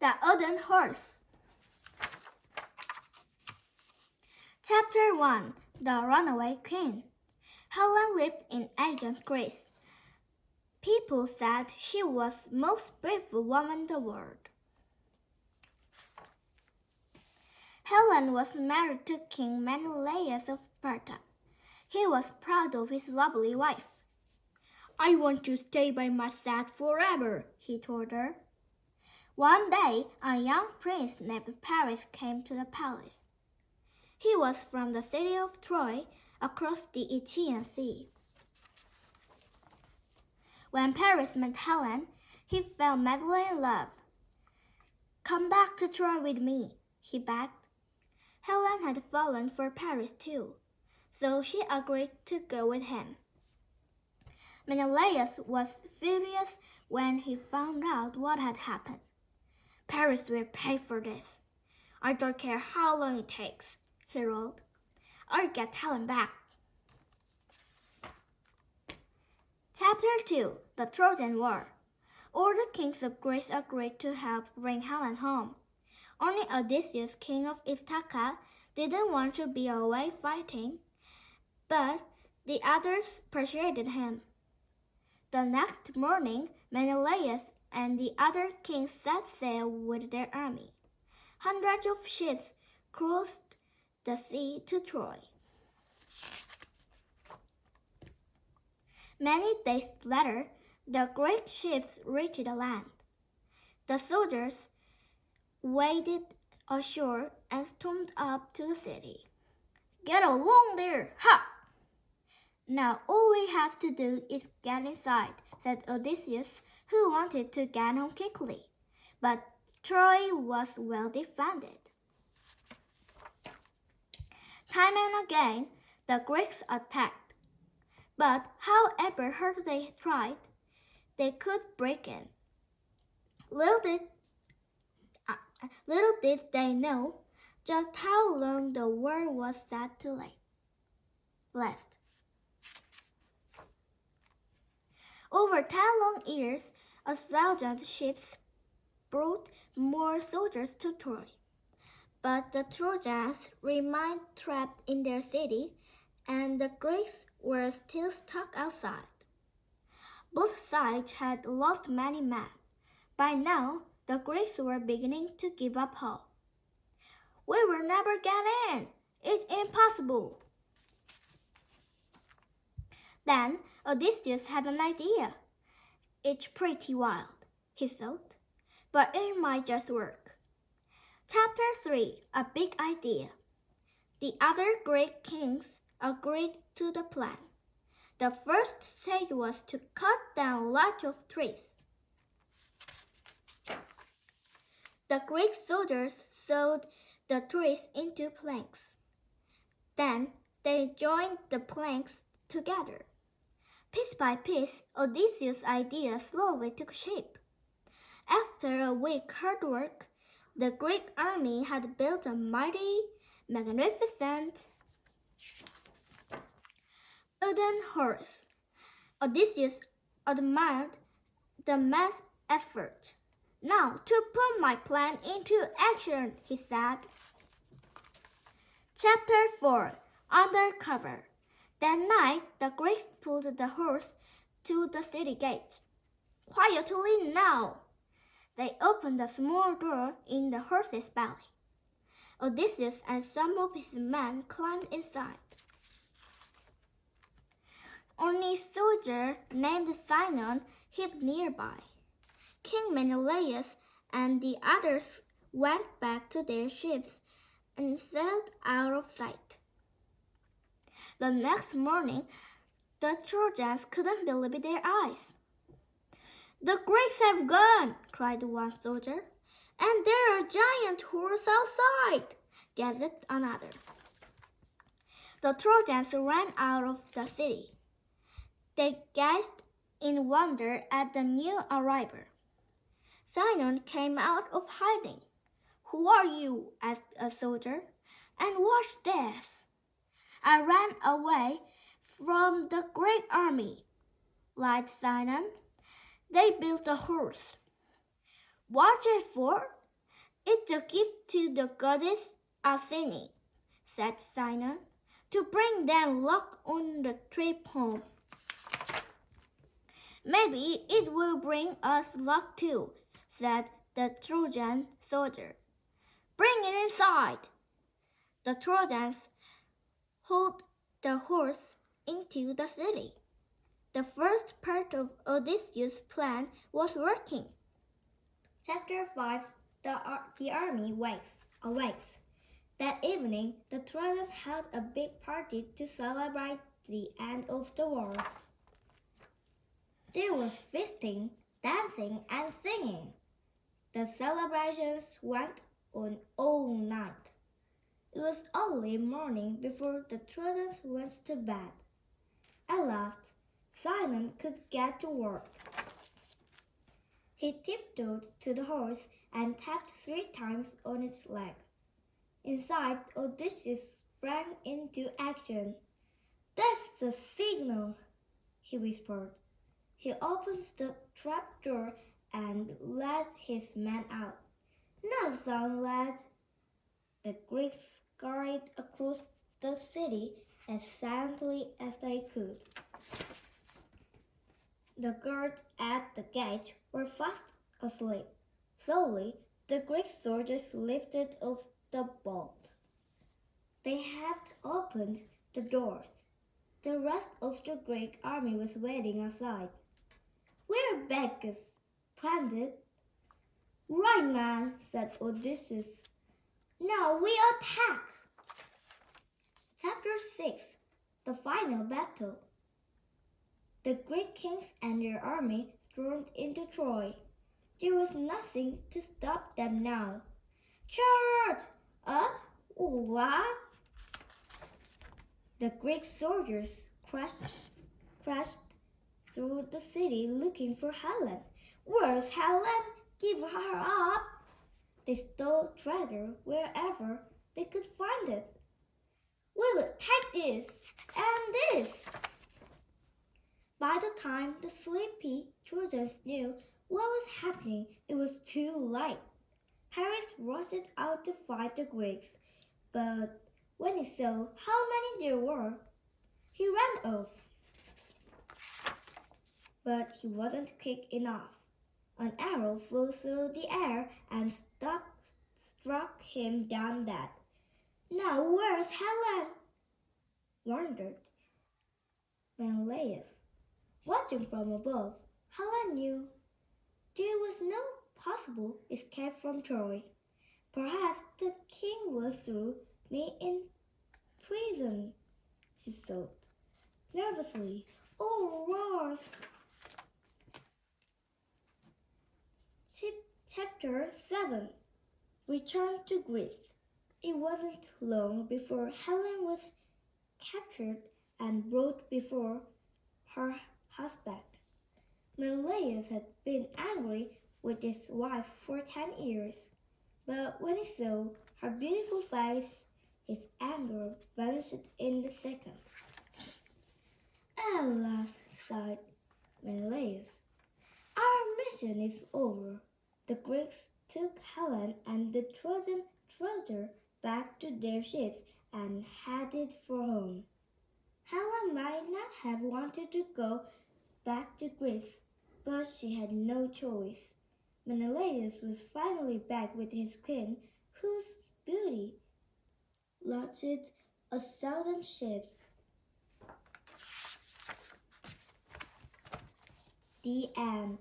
The Wooden Horse. Chapter 1. The Runaway Queen. Helen lived in ancient Greece. People said she was the most beautiful woman in the world. Helen was married to King Menelaus of Sparta. He was proud of his lovely wife. "I want to stay by my side forever," he told her. One day, a young prince named Paris came to the palace. He was from the city of Troy, across the Aegean Sea. When Paris met Helen, he fell madly in love. "Come back to Troy with me," he begged. Helen had fallen for Paris too, so she agreed to go with him. Menelaus was furious when he found out what had happened. "Paris will pay for this. I don't care how long it takes," he roared. "I'll get Helen back." Chapter 2. The Trojan War. All the kings of Greece agreed to help bring Helen home. Only Odysseus, king of Ithaca, didn't want to be away fighting, but the others persuaded him. The next morning, Menelaus and the other kings set sail with their army. Hundreds of ships crossed the sea to Troy. Many days later, the Greek ships reached the land. The soldiers waded ashore and stormed up to the city. "Get along there! Ha! Now all we have to do is get inside," said Odysseus, who wanted to get home quickly. But Troy was well defended. Time and again, the Greeks attacked. But however hard they tried, they could break in. Little did they know just how long the war was set to last. Over 10 long years, 1,000 ships brought more soldiers to Troy. But the Trojans remained trapped in their city, and the Greeks were still stuck outside. Both sides had lost many men. By now, the Greeks were beginning to give up hope. "We will never get in! It's impossible!" Then Odysseus had an idea. "It's pretty wild," he thought, "but it might just work." Chapter 3. A Big Idea. The other Greek kings agreed to the plan. The first stage was to cut down lots of trees. The Greek soldiers sawed the trees into planks. Then they joined the planks together. Piece by piece, Odysseus' idea slowly took shape. After a week's hard work, the Greek army had built a mighty, magnificent wooden horse. Odysseus admired the man's effort. "Now to put my plan into action," he said. Chapter 4. Undercover. That night, the Greeks pulled the horse to the city gate. "Quietly now!" They opened a small door in the horse's belly. Odysseus and some of his men climbed inside. Only a soldier named Sinon hid nearby. King Menelaus and the others went back to their ships and sailed out of sight. The next morning, the Trojans couldn't believe their eyes. "The Greeks have gone!" cried one soldier. "And there are a giant horse outside!" gasped another. The Trojans ran out of the city. They gazed in wonder at the new arrival. Sinon came out of hiding. "Who are you?" asked a soldier. "And what's this?" "I ran away from the Greek army," lied Sinon. "They built a horse." "What's it for?" "It's a gift to the goddess Athene," said Sinon, "to bring them luck on the trip home." "Maybe it will bring us luck too," said the Trojan soldier. "Bring it inside." The Trojans hauled the horse into the city. The first part of Odysseus' plan was working. Chapter 5. The army awakes. That evening, the Trojans held a big party to celebrate the end of the war. There was feasting, dancing, and singing. The celebrations went on all night. It was early morning before the Trojans went to bed. At last, Sinon could get to work. He tiptoed to the horse and tapped 3 times on its leg. Inside, Odysseus sprang into action. "That's the signal," he whispered. He opened the trapdoor and led his men out. "Now, son, lad." The Greeks scurried across the city as silently as they could. The guards at the gate were fast asleep. Slowly, the Greek soldiers lifted off the bolt. They half opened the doors. The rest of the Greek army was waiting outside. "We're beggars," Punter. "Right, man," said Odysseus. "Now we attack." Chapter 6. The final battle. The Greek kings and their army stormed into Troy. There was nothing to stop them now. "Charge! What?" The Greek soldiers crashed through the city looking for Helen. "Where's Helen? Give her up!" They stole treasure wherever they could find it. "We will take this and this." By the time the sleepy Trojans knew what was happening, it was too late. Paris rushed out to fight the Greeks, but when he saw how many there were, he ran off. But he wasn't quick enough. An arrow flew through the air and struck him down dead. "Now where's Helen?" wondered Menelaus. Watching from above, Helen knew there was no possible escape from Troy. "Perhaps the king will throw me in prison," she thought nervously. "Oh, Ross!" Chapter 7. Return to Greece. It wasn't long before Helen was captured and brought before her husband. Menelaus had been angry with his wife for 10 years, but when he saw her beautiful face, his anger vanished in a second. "Alas," sighed Menelaus, "our mission is over." The Greeks took Helen and the Trojan treasure back to their ships and headed for home. Helen might not have wanted to go back to Greece, but she had no choice. Menelaus was finally back with his queen, whose beauty lasted 1,000 ships. The end.